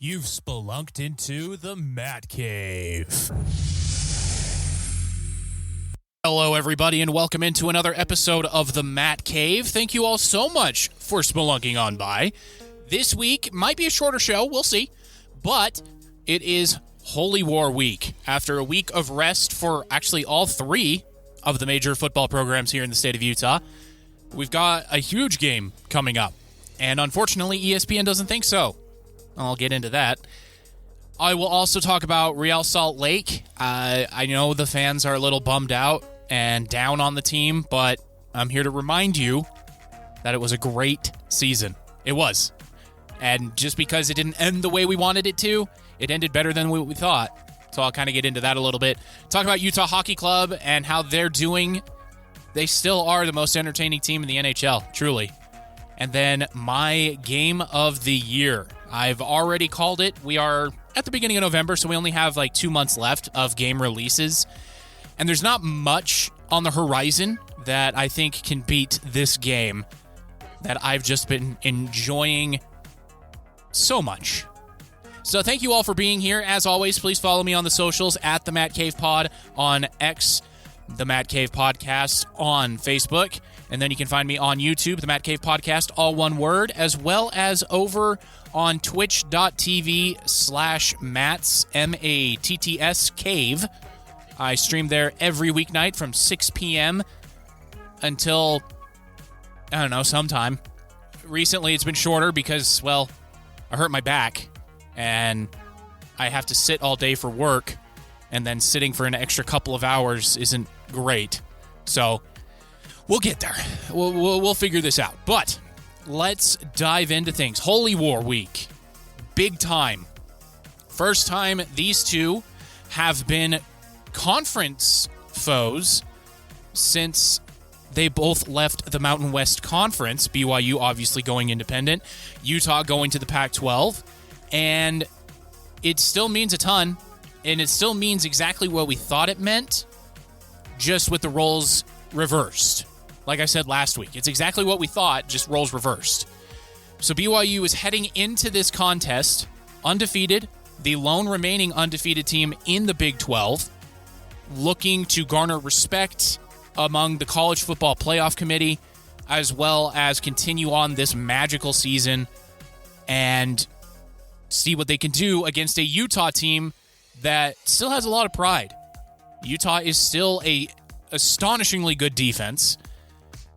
You've spelunked into the Matt Cave. Hello, everybody, and welcome into another episode of the Matt Cave. Thank you all so much for spelunking on by. This week might be a shorter show, we'll see, but it is Holy War Week. After a week of rest for actually all three of the major football programs here in the state of Utah, we've got a huge game coming up, and unfortunately, ESPN doesn't think so. I'll get into that. I will also talk about Real Salt Lake. I know the fans are a little bummed out and down on the team, but I'm here to remind you that it was a great season. It was. And just because it didn't end the way we wanted it to, it ended better than what we thought. So I'll kind of get into that a little bit. Talk about Utah Hockey Club and how they're doing. They still are the most entertaining team in the NHL, truly. And then my game of the year. I've already called it. We are at the beginning of November, so we only have like 2 months left of game releases. And there's not much on the horizon that I think can beat this game that I've just been enjoying so much. So thank you all for being here. As always, please follow me on the socials at the Matt Cave Pod on X, the Matt Cave Podcast on Facebook. And then you can find me on YouTube, the Matt Cave Podcast, all one word, as well as over on twitch.tv/Matts, M-A-T-T-S, Cave. I stream there every weeknight from 6 p.m. until, I don't know, sometime. Recently, it's been shorter because, well, I hurt my back, and I have to sit all day for work, and then sitting for an extra couple of hours isn't great. So we'll get there. We'll figure this out. But let's dive into things. Holy War Week. Big time. First time these two have been conference foes since they both left the Mountain West Conference. BYU obviously going independent. Utah going to the Pac-12. And it still means a ton. And it still means exactly what we thought it meant, just with the roles reversed. Like I said last week, it's exactly what we thought, just roles reversed. So BYU is heading into this contest undefeated, the lone remaining undefeated team in the Big 12, looking to garner respect among the College Football Playoff Committee, as well as continue on this magical season and see what they can do against a Utah team that still has a lot of pride. Utah is still a astonishingly good defense,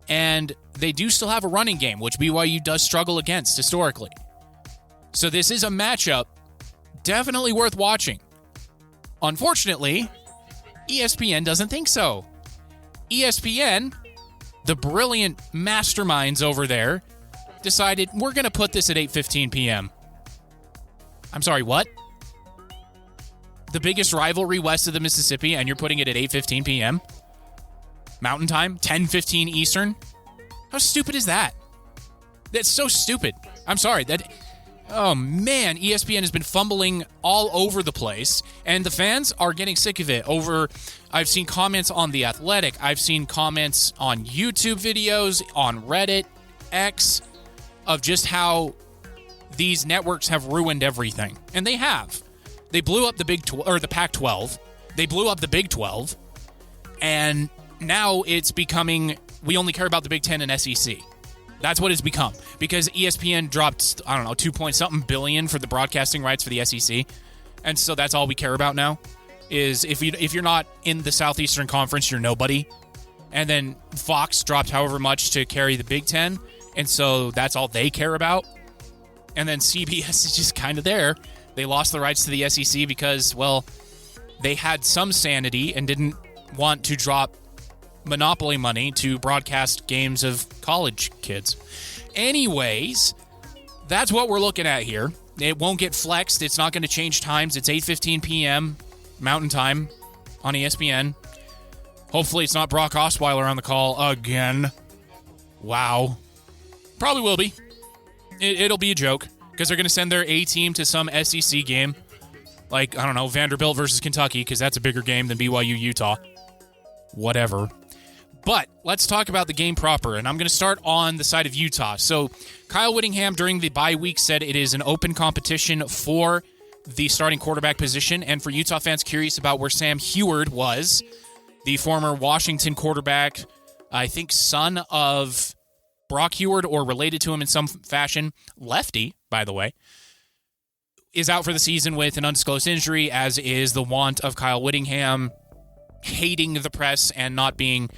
and they do still have a running game, which BYU does struggle against historically. So this is a matchup definitely worth watching. Unfortunately, ESPN doesn't think so. ESPN, the brilliant masterminds over there, decided we're going to put this at 8:15 p.m. I'm sorry, what? The biggest rivalry west of the Mississippi, and you're putting it at 8:15 p.m.? Mountain Time, 10:15 Eastern? How stupid is that? That's so stupid. I'm sorry. Oh, man, ESPN has been fumbling all over the place, and the fans are getting sick of it. I've seen comments on The Athletic. I've seen comments on YouTube videos, on Reddit, X, of just how these networks have ruined everything. And they have. They blew up the the Pac-12. They blew up the Big 12. And now it's becoming, we only care about the Big 10 and SEC. That's what it's become. Because ESPN dropped, I don't know, 2-point-something billion for the broadcasting rights for the SEC. And so that's all we care about now. Is if you're not in the Southeastern Conference, you're nobody. And then Fox dropped however much to carry the Big 10. And so that's all they care about. And then CBS is just kind of there. They lost the rights to the SEC because, well, they had some sanity and didn't want to drop monopoly money to broadcast games of college kids. Anyways, that's what we're looking at here. It won't get flexed. It's not going to change times. It's 8:15 p.m. Mountain Time on ESPN. Hopefully it's not Brock Osweiler on the call again. Wow. Probably will be. It'll be a joke because they're going to send their A-team to some SEC game. Like, I don't know, Vanderbilt versus Kentucky, because that's a bigger game than BYU-Utah. Whatever. But let's talk about the game proper, and I'm going to start on the side of Utah. So Kyle Whittingham during the bye week said it is an open competition for the starting quarterback position, and for Utah fans curious about where Sam Heward was, the former Washington quarterback, I think son of Brock Heward or related to him in some fashion, lefty, by the way, is out for the season with an undisclosed injury, as is the want of Kyle Whittingham, hating the press and not being,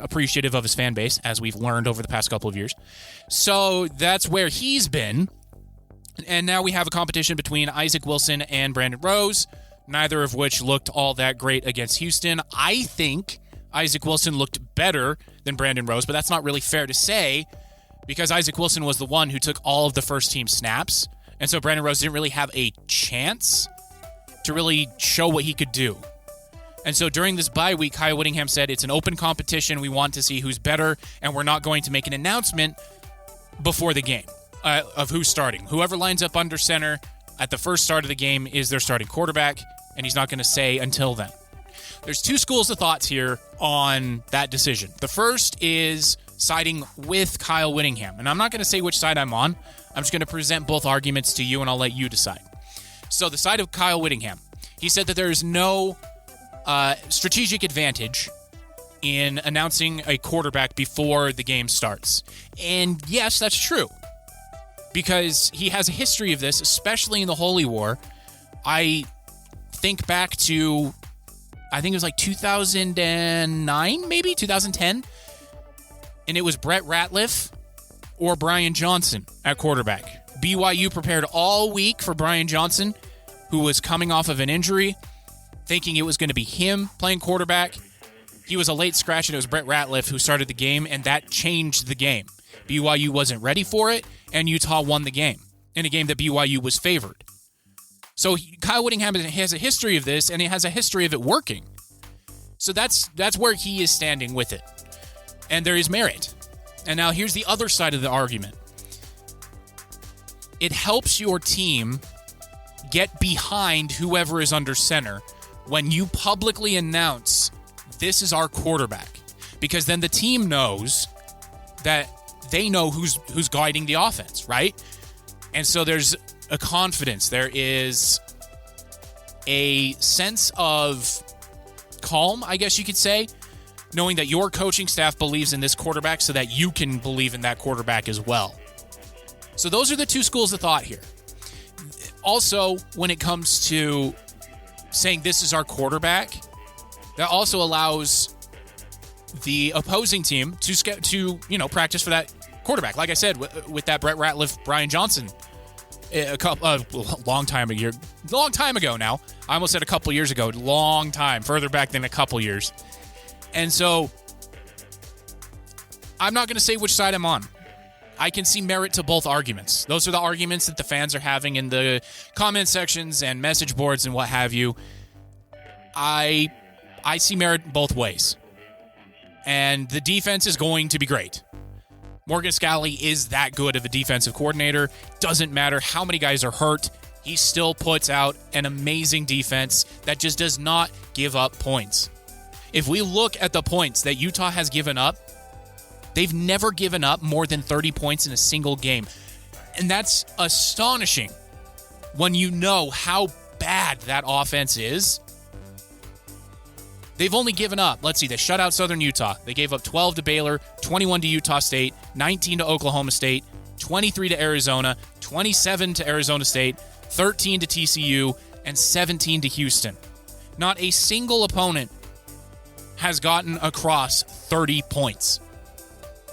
appreciative of his fan base, as we've learned over the past couple of years. So that's where he's been. And now we have a competition between Isaac Wilson and Brandon Rose, neither of which looked all that great against Houston. I think Isaac Wilson looked better than Brandon Rose, but that's not really fair to say because Isaac Wilson was the one who took all of the first-team snaps, and so Brandon Rose didn't really have a chance to really show what he could do. And so during this bye week, Kyle Whittingham said it's an open competition. We want to see who's better, and we're not going to make an announcement before the game of who's starting. Whoever lines up under center at the first start of the game is their starting quarterback, and he's not going to say until then. There's two schools of thoughts here on that decision. The first is siding with Kyle Whittingham, and I'm not going to say which side I'm on. I'm just going to present both arguments to you, and I'll let you decide. So the side of Kyle Whittingham, he said that there is no strategic advantage in announcing a quarterback before the game starts. And yes, that's true, because he has a history of this, especially in the Holy War. I think back to, I think it was like 2009, maybe 2010, and it was Brett Ratliff or Brian Johnson at quarterback. BYU prepared all week for Brian Johnson, who was coming off of an injury, thinking it was going to be him playing quarterback. He was a late scratch, and it was Brett Ratliff who started the game, and that changed the game. BYU wasn't ready for it, and Utah won the game in a game that BYU was favored. So Kyle Whittingham has a history of this, and he has a history of it working. So that's where he is standing with it. And there is merit. And now here's the other side of the argument. It helps your team get behind whoever is under center when you publicly announce this is our quarterback, because then the team knows that they know who's guiding the offense, right? And so there's a confidence. There is a sense of calm, I guess you could say, knowing that your coaching staff believes in this quarterback so that you can believe in that quarterback as well. So those are the two schools of thought here. Also, when it comes to saying this is our quarterback, that also allows the opposing team to practice for that quarterback. Like I said, with that Brett Ratliff, Brian Johnson, a long time ago now. I almost said a couple years ago. Long time, further back than a couple years. And so I'm not going to say which side I'm on. I can see merit to both arguments. Those are the arguments that the fans are having in the comment sections and message boards and what have you. I see merit both ways. And the defense is going to be great. Morgan Scalley is that good of a defensive coordinator. Doesn't matter how many guys are hurt. He still puts out an amazing defense that just does not give up points. If we look at the points that Utah has given up, they've never given up more than 30 points in a single game. And that's astonishing when you know how bad that offense is. They've only given up, let's see, they shut out Southern Utah. They gave up 12 to Baylor, 21 to Utah State, 19 to Oklahoma State, 23 to Arizona, 27 to Arizona State, 13 to TCU, and 17 to Houston. Not a single opponent has gotten across 30 points.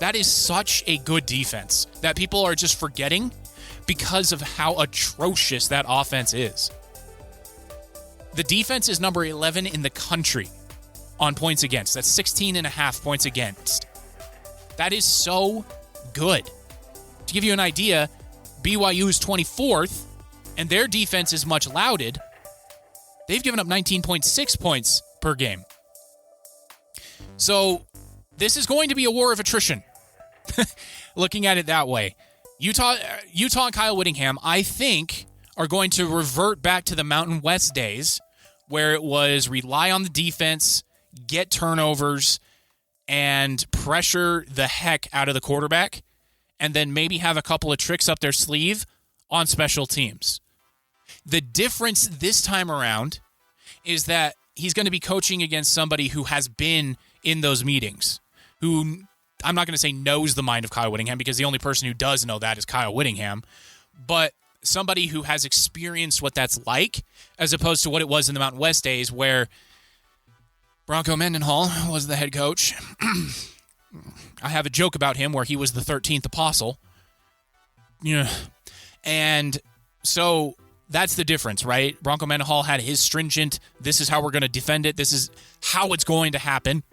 That is such a good defense that people are just forgetting because of how atrocious that offense is. The defense is number 11 in the country on points against. That's 16.5 points against. That is so good. To give you an idea, BYU is 24th, and their defense is much lauded. They've given up 19.6 points per game. So this is going to be a war of attrition. Looking at it that way. Utah and Kyle Whittingham, I think, are going to revert back to the Mountain West days where it was rely on the defense, get turnovers, and pressure the heck out of the quarterback, and then maybe have a couple of tricks up their sleeve on special teams. The difference this time around is that he's going to be coaching against somebody who has been in those meetings, who I'm not going to say knows the mind of Kyle Whittingham, because the only person who does know that is Kyle Whittingham, but somebody who has experienced what that's like, as opposed to what it was in the Mountain West days where Bronco Mendenhall was the head coach. I have a joke about him where he was the 13th apostle. Yeah. And so that's the difference, right? Bronco Mendenhall had his stringent, this is how we're going to defend it, this is how it's going to happen.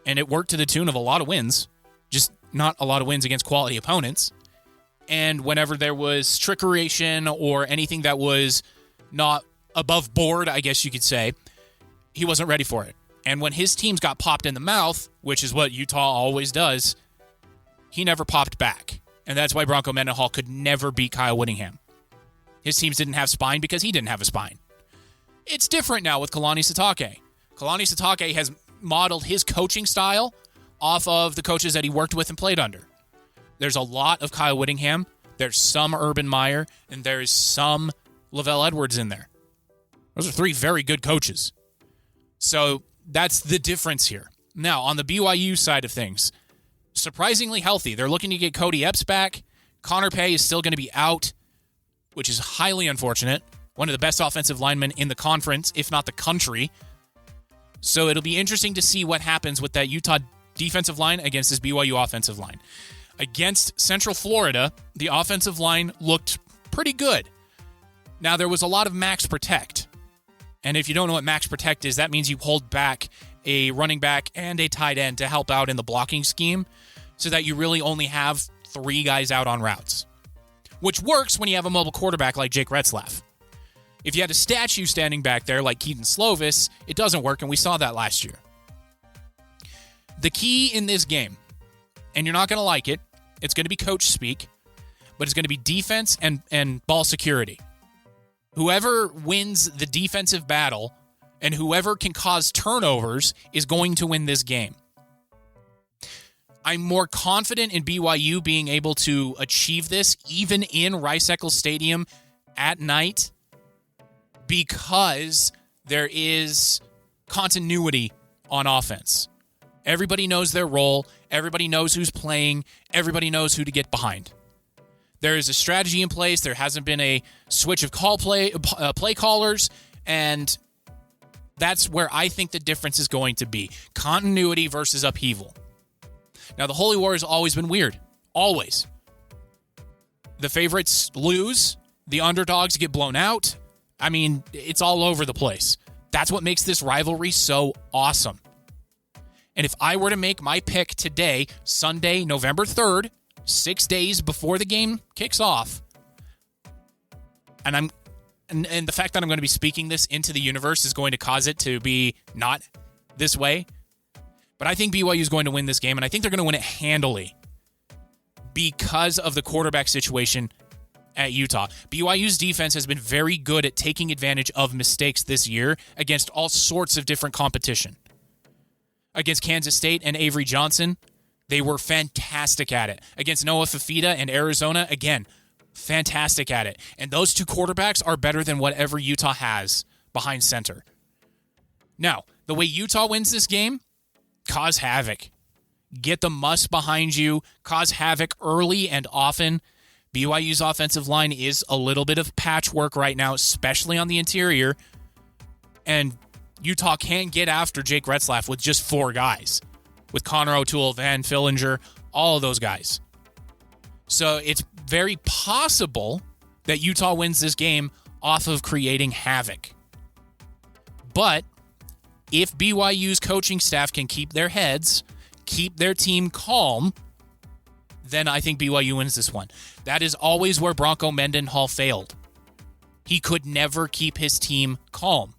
And it worked to the tune of a lot of wins, just not a lot of wins against quality opponents. And whenever there was trickeration or anything that was not above board, I guess you could say, he wasn't ready for it. And when his teams got popped in the mouth, which is what Utah always does, he never popped back. And that's why Bronco Mendenhall could never beat Kyle Whittingham. His teams didn't have spine because he didn't have a spine. It's different now with Kalani Sitake. Kalani Sitake has modeled his coaching style off of the coaches that he worked with and played under. There's a lot of Kyle Whittingham, there's some Urban Meyer, and there's some Lavelle Edwards in there. Those are three very good coaches. So that's the difference here. Now, on the BYU side of things, surprisingly healthy. They're looking to get Cody Epps back. Connor Pay is still going to be out, which is highly unfortunate. One of the best offensive linemen in the conference, if not the country. So it'll be interesting to see what happens with that Utah defensive line against this BYU offensive line. Against Central Florida, the offensive line looked pretty good. Now, there was a lot of max protect. And if you don't know what max protect is, that means you hold back a running back and a tight end to help out in the blocking scheme so that you really only have three guys out on routes, which works when you have a mobile quarterback like Jake Retzlaff. If you had a statue standing back there like Keaton Slovis, it doesn't work, and we saw that last year. The key in this game, and you're not going to like it, it's going to be coach speak, but it's going to be defense and ball security. Whoever wins the defensive battle and whoever can cause turnovers is going to win this game. I'm more confident in BYU being able to achieve this even in Rice-Eccles Stadium at night because there is continuity on offense. Everybody knows their role. Everybody knows who's playing. Everybody knows who to get behind. There is a strategy in place. There hasn't been a switch of play callers, and that's where I think the difference is going to be. Continuity versus upheaval. Now, the Holy War has always been weird. Always. The favorites lose. The underdogs get blown out. I mean, it's all over the place. That's what makes this rivalry so awesome. And if I were to make my pick today, Sunday, November 3rd, 6 days before the game kicks off, and the fact that I'm going to be speaking this into the universe is going to cause it to be not this way. But I think BYU is going to win this game, and I think they're going to win it handily because of the quarterback situation at Utah. BYU's defense has been very good at taking advantage of mistakes this year against all sorts of different competition. Against Kansas State and Avery Johnson, they were fantastic at it. Against Noah Fafita and Arizona, again, fantastic at it. And those two quarterbacks are better than whatever Utah has behind center. Now, the way Utah wins this game, cause havoc. Get the muss behind you, cause havoc early and often. BYU's offensive line is a little bit of patchwork right now, especially on the interior. And Utah can't get after Jake Retzlaff with just four guys. With Connor O'Toole, Van Fillinger, all of those guys. So it's very possible that Utah wins this game off of creating havoc. But if BYU's coaching staff can keep their heads, keep their team calm, then I think BYU wins this one. That is always where Bronco Mendenhall failed. He could never keep his team calm.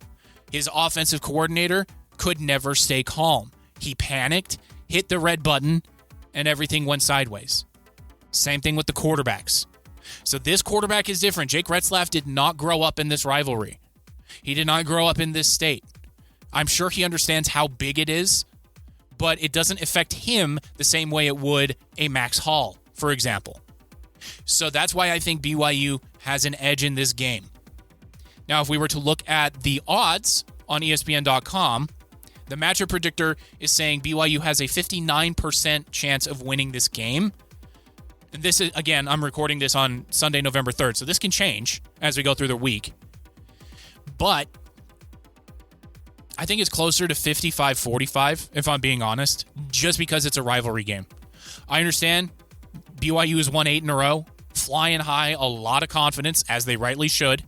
His offensive coordinator could never stay calm. He panicked, hit the red button, and everything went sideways. Same thing with the quarterbacks. So this quarterback is different. Jake Retzlaff did not grow up in this rivalry. He did not grow up in this state. I'm sure he understands how big it is, but it doesn't affect him the same way it would a Max Hall, for example. So that's why I think BYU has an edge in this game. Now, if we were to look at the odds on ESPN.com, the matchup predictor is saying BYU has a 59% chance of winning this game. And this is, again, I'm recording this on Sunday, November 3rd, so this can change as we go through the week. But I think it's closer to 55-45, if I'm being honest, just because it's a rivalry game. I understand BYU has won 8 in a row, flying high, a lot of confidence, as they rightly should.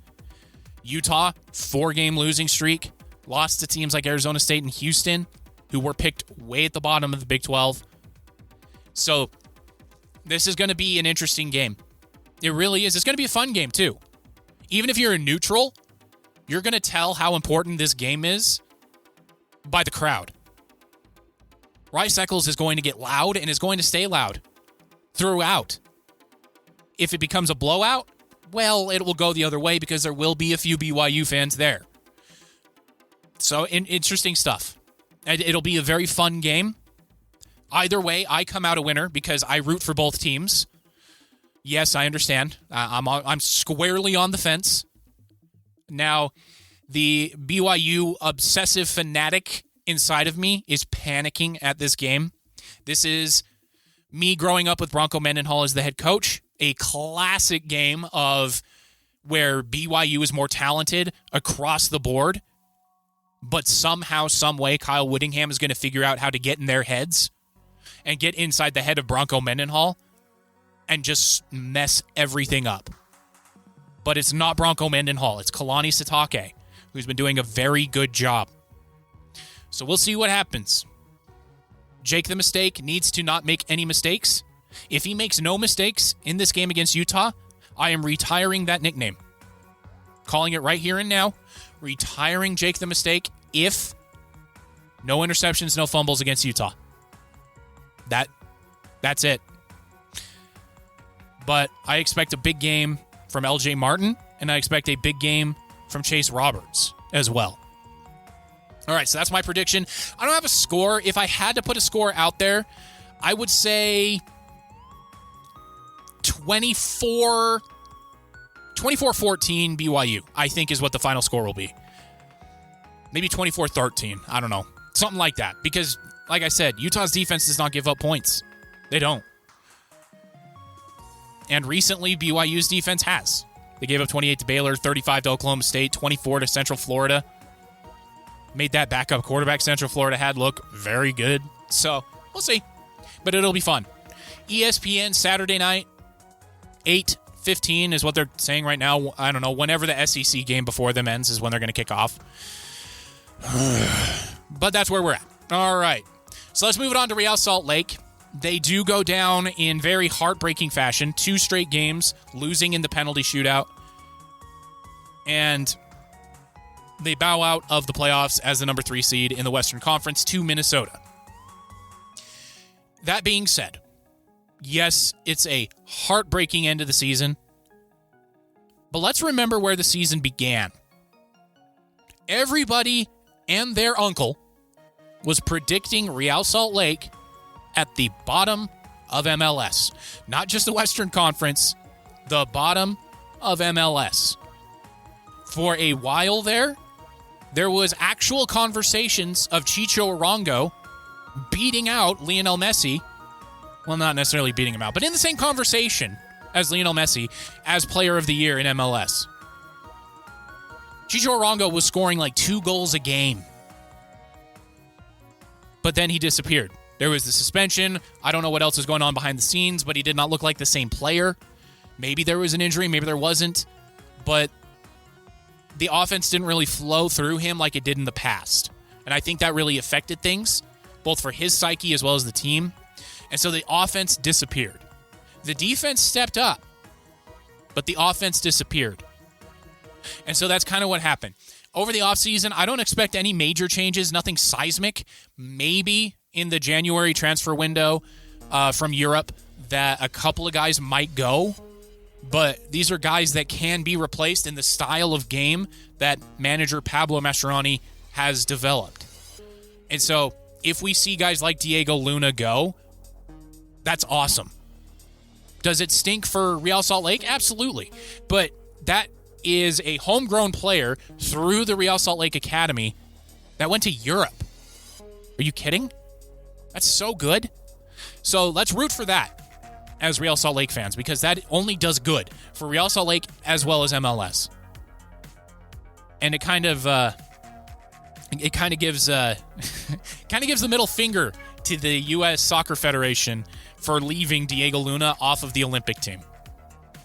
Utah, 4-game losing streak, lost to teams like Arizona State and Houston, who were picked way at the bottom of the Big 12. So this is going to be an interesting game. It really is. It's going to be a fun game, too. Even if you're a neutral, you're going to tell how important this game is by the crowd. Rice Eccles is going to get loud and is going to stay loud throughout. If it becomes a blowout, well, it will go the other way because there will be a few BYU fans there. So, interesting stuff. It'll be a very fun game. Either way, I come out a winner because I root for both teams. Yes, I understand. I'm squarely on the fence. Now, the BYU obsessive fanatic inside of me is panicking at this game. This is me growing up with Bronco Mendenhall as the head coach. A classic game of where BYU is more talented across the board, but somehow, some way, Kyle Whittingham is going to figure out how to get in their heads and get inside the head of Bronco Mendenhall and just mess everything up. But it's not Bronco Mendenhall. It's Kalani Sitake, who's been doing a very good job. So we'll see what happens. Jake the Mistake needs to not make any mistakes. If he makes no mistakes in this game against Utah, I am retiring that nickname. Calling it right here and now. Retiring Jake the Mistake if no interceptions, no fumbles against Utah. That's it. But I expect a big game from LJ Martin, and I expect a big game from Chase Roberts as well. All right, so that's my prediction. I don't have a score. If I had to put a score out there, I would say 24-14 BYU, I think is what the final score will be. Maybe 24-13. I don't know. Something like that. Because, like I said, Utah's defense does not give up points. They don't. And recently, BYU's defense has. They gave up 28 to Baylor, 35 to Oklahoma State, 24 to Central Florida. Made that backup quarterback Central Florida had look very good. So, we'll see. But it'll be fun. ESPN Saturday night, 8:15 is what they're saying right now. I don't know. Whenever the SEC game before them ends is when they're going to kick off. But that's where we're at. All right. So let's move it on to Real Salt Lake. They do go down in very heartbreaking fashion. 2 straight games, losing in the penalty shootout. And they bow out of the playoffs as the number 3 seed in the Western Conference to Minnesota. That being said, yes, it's a heartbreaking end of the season. But let's remember where the season began. Everybody and their uncle was predicting Real Salt Lake at the bottom of MLS. Not just the Western Conference, the bottom of MLS. For a while there was actual conversations of Chicho Arango beating out Lionel Messi. Well, not necessarily beating him out, but in the same conversation as Lionel Messi as Player of the Year in MLS. Chicho Arango was scoring like 2 goals a game. But then he disappeared. There was the suspension. I don't know what else is going on behind the scenes, but he did not look like the same player. Maybe there was an injury, maybe there wasn't. But the offense didn't really flow through him like it did in the past. And I think that really affected things, both for his psyche as well as the team. And so the offense disappeared. The defense stepped up, but the offense disappeared. And so that's kind of what happened. Over the offseason, I don't expect any major changes, nothing seismic. Maybe in the January transfer window from Europe that a couple of guys might go. But these are guys that can be replaced in the style of game that manager Pablo Mascherani has developed. And so if we see guys like Diego Luna go, that's awesome. Does it stink for Real Salt Lake? Absolutely. But that is a homegrown player through the Real Salt Lake Academy that went to Europe. Are you kidding? That's so good. So let's root for that as Real Salt Lake fans, because that only does good for Real Salt Lake as well as MLS. And it kind of gives the middle finger to the U.S. Soccer Federation for leaving Diego Luna off of the Olympic team,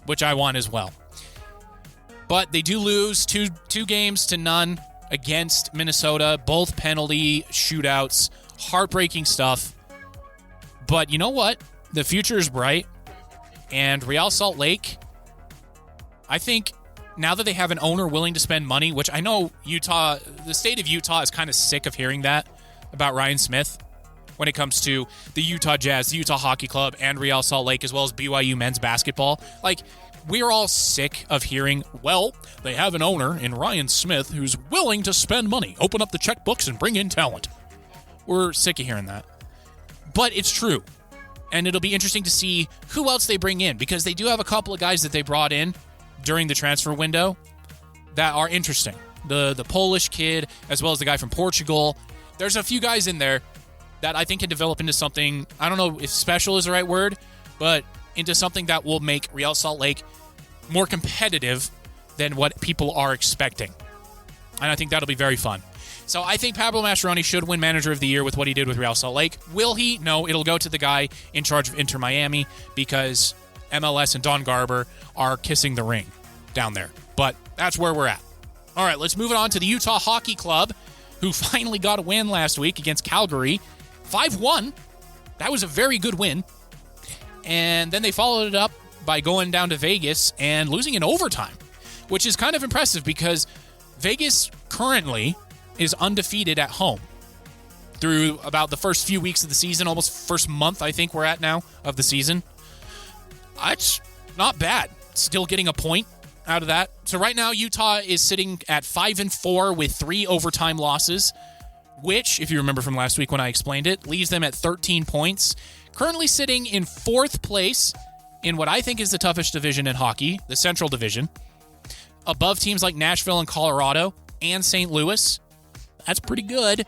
which I want as well. But they do lose two games to none against Minnesota, both penalty shootouts, heartbreaking stuff. But you know what? The future is bright, and Real Salt Lake, I think now that they have an owner willing to spend money, which I know Utah, the state of Utah is kind of sick of hearing that about Ryan Smith when it comes to the Utah Jazz, the Utah Hockey Club, and Real Salt Lake, as well as BYU men's basketball. Like, we're all sick of hearing, well, they have an owner in Ryan Smith who's willing to spend money, open up the checkbooks, and bring in talent. We're sick of hearing that. But it's true. And it'll be interesting to see who else they bring in, because they do have a couple of guys that they brought in during the transfer window that are interesting. The Polish kid, as well as the guy from Portugal. There's a few guys in there that I think can develop into something, I don't know if special is the right word, but into something that will make Real Salt Lake more competitive than what people are expecting. And I think that'll be very fun. So I think Pablo Mascheroni should win Manager of the Year with what he did with Real Salt Lake. Will he? No, it'll go to the guy in charge of Inter Miami, because MLS and Don Garber are kissing the ring down there. But that's where we're at. All right, let's move it on to the Utah Hockey Club, who finally got a win last week against Calgary. 5-1. That was a very good win. And then they followed it up by going down to Vegas and losing in overtime, which is kind of impressive because Vegas currently is undefeated at home through about the first few weeks of the season, almost first month I think we're at now of the season. It's not bad. Still getting a point out of that. So right now Utah is sitting at 5-4 with 3 overtime losses, which, if you remember from last week when I explained it, leaves them at 13 points. Currently sitting in 4th place in what I think is the toughest division in hockey, the Central Division, above teams like Nashville and Colorado and St. Louis. That's pretty good.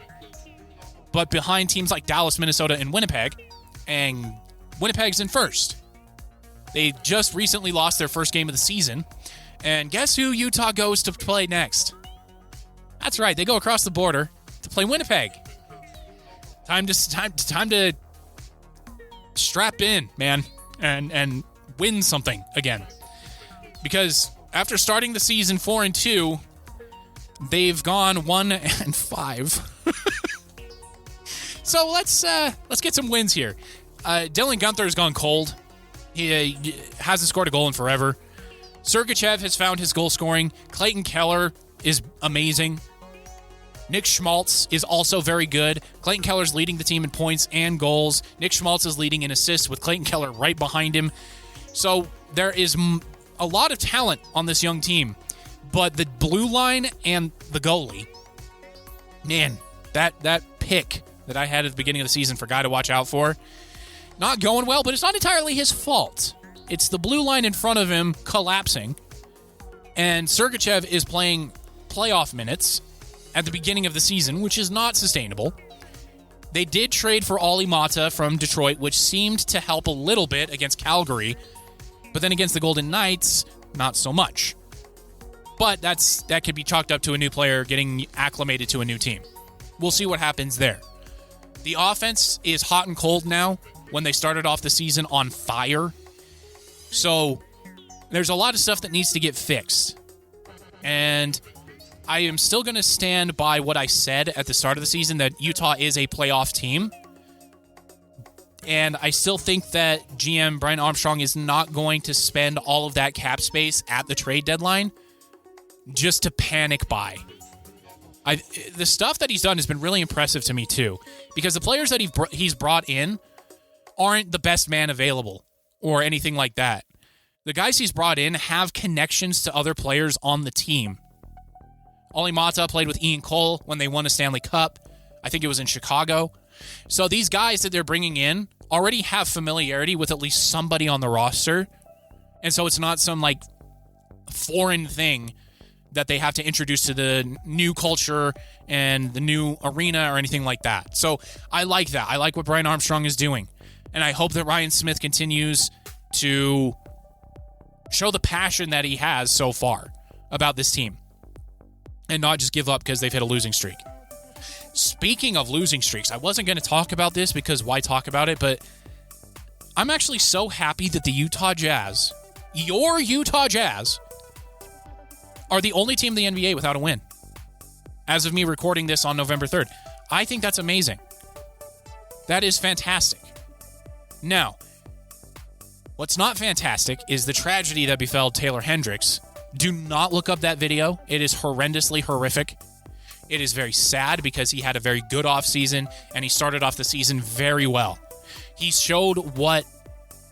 But behind teams like Dallas, Minnesota, and Winnipeg. And Winnipeg's in first. They just recently lost their first game of the season. And guess who Utah goes to play next? That's right. They go across the border to play Winnipeg. Time to strap in, man, and win something again. Because after starting the season 4-2, they've gone 1-5. So let's get some wins here. Dylan Guenther's gone cold. He hasn't scored a goal in forever. Sergachev has found his goal scoring. Clayton Keller is amazing. Nick Schmaltz is also very good. Clayton Keller's leading the team in points and goals. Nick Schmaltz is leading in assists with Clayton Keller right behind him. So there is a lot of talent on this young team. But the blue line and the goalie, man, that pick that I had at the beginning of the season for a guy to watch out for, not going well, but it's not entirely his fault. It's the blue line in front of him collapsing, and Sergachev is playing playoff minutes at the beginning of the season, which is not sustainable. They did trade for Olli Mata from Detroit, which seemed to help a little bit against Calgary, but then against the Golden Knights, not so much. But that could be chalked up to a new player getting acclimated to a new team. We'll see what happens there. The offense is hot and cold now when they started off the season on fire. So there's a lot of stuff that needs to get fixed. And I am still going to stand by what I said at the start of the season, that Utah is a playoff team. And I still think that GM Brian Armstrong is not going to spend all of that cap space at the trade deadline just to panic buy. The stuff that he's done has been really impressive to me too, because the players that he's brought in aren't the best man available or anything like that. The guys he's brought in have connections to other players on the team. Ollie Mata played with Ian Cole when they won a Stanley Cup. I think it was in Chicago. So these guys that they're bringing in already have familiarity with at least somebody on the roster. And so it's not some like foreign thing that they have to introduce to the new culture and the new arena or anything like that. So I like that. I like what Brian Armstrong is doing. And I hope that Ryan Smith continues to show the passion that he has so far about this team and not just give up because they've hit a losing streak. Speaking of losing streaks, I wasn't going to talk about this because why talk about it, but I'm actually so happy that the Utah Jazz, your Utah Jazz, are the only team in the NBA without a win. As of me recording this on November 3rd. I think that's amazing. That is fantastic. Now, what's not fantastic is the tragedy that befell Taylor Hendricks. Do not look up that video. It is horrendously horrific. It is very sad because he had a very good offseason and he started off the season very well. He showed what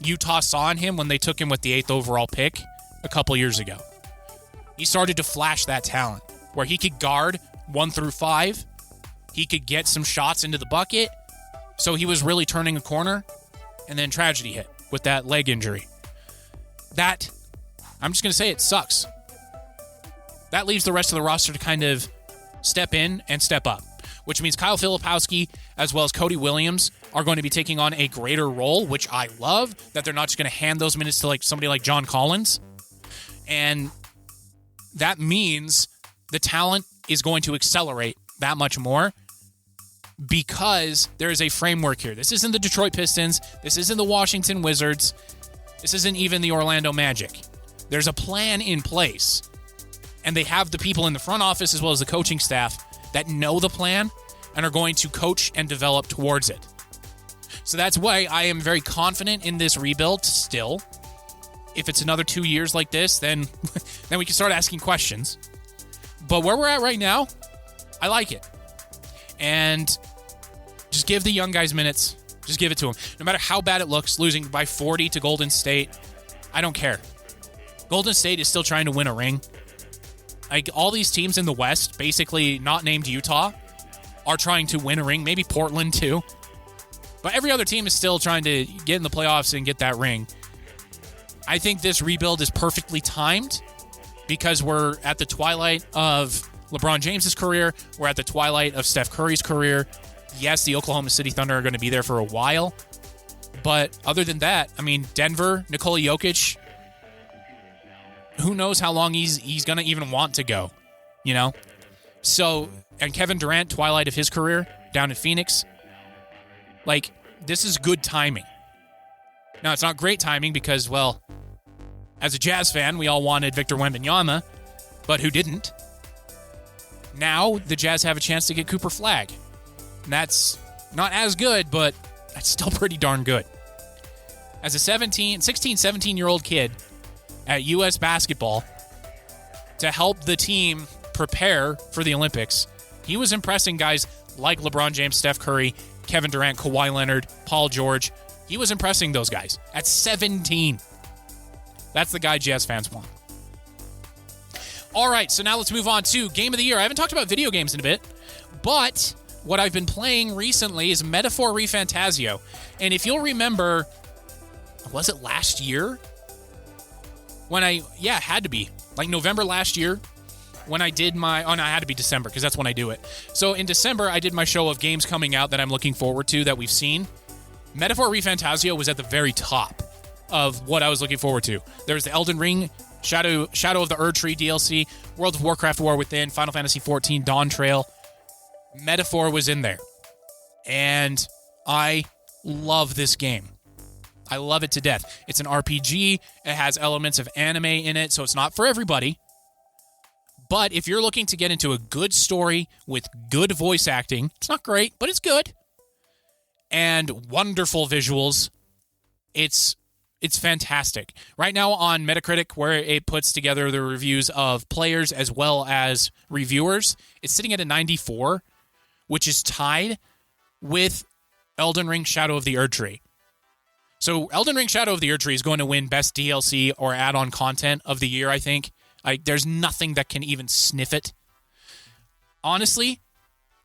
Utah saw in him when they took him with the 8th overall pick a couple years ago. He started to flash that talent where he could guard 1 through 5. He could get some shots into the bucket. So he was really turning a corner. And then tragedy hit with that leg injury. That, I'm just going to say it sucks. That leaves the rest of the roster to kind of step in and step up, which means Kyle Filipowski as well as Cody Williams are going to be taking on a greater role, which I love, that they're not just going to hand those minutes to like somebody like John Collins. And that means the talent is going to accelerate that much more because there is a framework here. This isn't the Detroit Pistons. This isn't the Washington Wizards. This isn't even the Orlando Magic. There's a plan in place, and they have the people in the front office as well as the coaching staff that know the plan and are going to coach and develop towards it. So that's why I am very confident in this rebuild still. If it's another 2 years like this, then we can start asking questions. But where we're at right now, I like it. And just give the young guys minutes. Just give it to them. No matter how bad it looks, losing by 40 to Golden State, I don't care. Golden State is still trying to win a ring. Like all these teams in the West, basically not named Utah, are trying to win a ring. Maybe Portland too. But every other team is still trying to get in the playoffs and get that ring. I think this rebuild is perfectly timed because we're at the twilight of LeBron James's career. We're at the twilight of Steph Curry's career. Yes, the Oklahoma City Thunder are going to be there for a while. But other than that, I mean, Denver, Nikola Jokic, who knows how long he's going to even want to go, you know? So, and Kevin Durant, twilight of his career, down in Phoenix. Like, this is good timing. Now, it's not great timing because, well, as a Jazz fan, we all wanted Victor Wembanyama, but who didn't? Now, the Jazz have a chance to get Cooper Flagg. And that's not as good, but that's still pretty darn good. As a 16, 17-year-old kid at U.S. basketball, to help the team prepare for the Olympics, he was impressing guys like LeBron James, Steph Curry, Kevin Durant, Kawhi Leonard, Paul George. He was impressing those guys at 17. That's the guy Jazz fans want. All right, so now let's move on to Game of the Year. I haven't talked about video games in a bit, but what I've been playing recently is Metaphor ReFantazio. And if you'll remember, was it last year? It had to be. Like November last year when I did my... Oh, no, it had to be December because that's when I do it. So in December, I did my show of games coming out that I'm looking forward to that we've seen. Metaphor ReFantazio was at the very top of what I was looking forward to. There's the Elden Ring, Shadow of the Erdtree DLC, World of Warcraft War Within, Final Fantasy XIV, Dawn Trail. Metaphor was in there. And I love this game. I love it to death. It's an RPG. It has elements of anime in it, so it's not for everybody. But if you're looking to get into a good story with good voice acting, it's not great, but it's good. And wonderful visuals. It's fantastic. Right now on Metacritic, where it puts together the reviews of players as well as reviewers, it's sitting at a 94, which is tied with Elden Ring Shadow of the Erdtree. So Elden Ring Shadow of the Erdtree is going to win Best DLC or Add-on Content of the Year, I think. There's nothing that can even sniff it. honestly,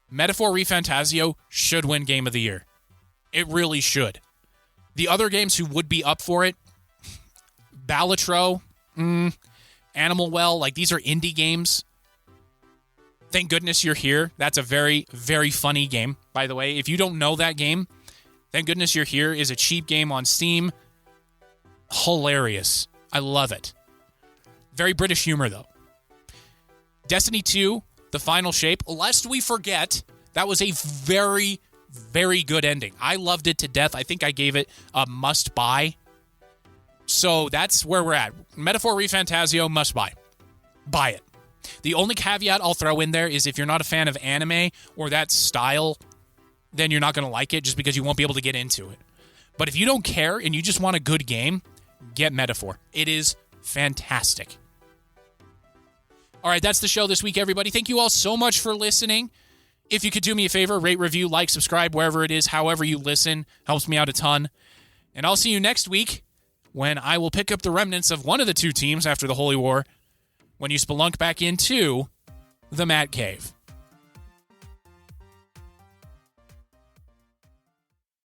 Metaphor ReFantazio should win Game of the Year. It really should. The other games who would be up for it, Balatro, Animal Well, like these are indie games. Thank Goodness You're Here. That's a very, very funny game, by the way. If you don't know that game, Thank Goodness You're Here is a cheap game on Steam. Hilarious. I love it. Very British humor, though. Destiny 2, The Final Shape. Lest we forget, that was a very, very good ending. I loved it to death. I think I gave it a must-buy. So that's where we're at. Metaphor ReFantazio, must-buy. Buy it. The only caveat I'll throw in there is if you're not a fan of anime or that style, then you're not going to like it just because you won't be able to get into it. But if you don't care and you just want a good game, get Metaphor. It is fantastic. All right, that's the show this week, everybody. Thank you all so much for listening. If you could do me a favor, rate, review, like, subscribe, wherever it is, however you listen. Helps me out a ton. And I'll see you next week when I will pick up the remnants of one of the two teams after the Holy War when you spelunk back into the Matt Cave.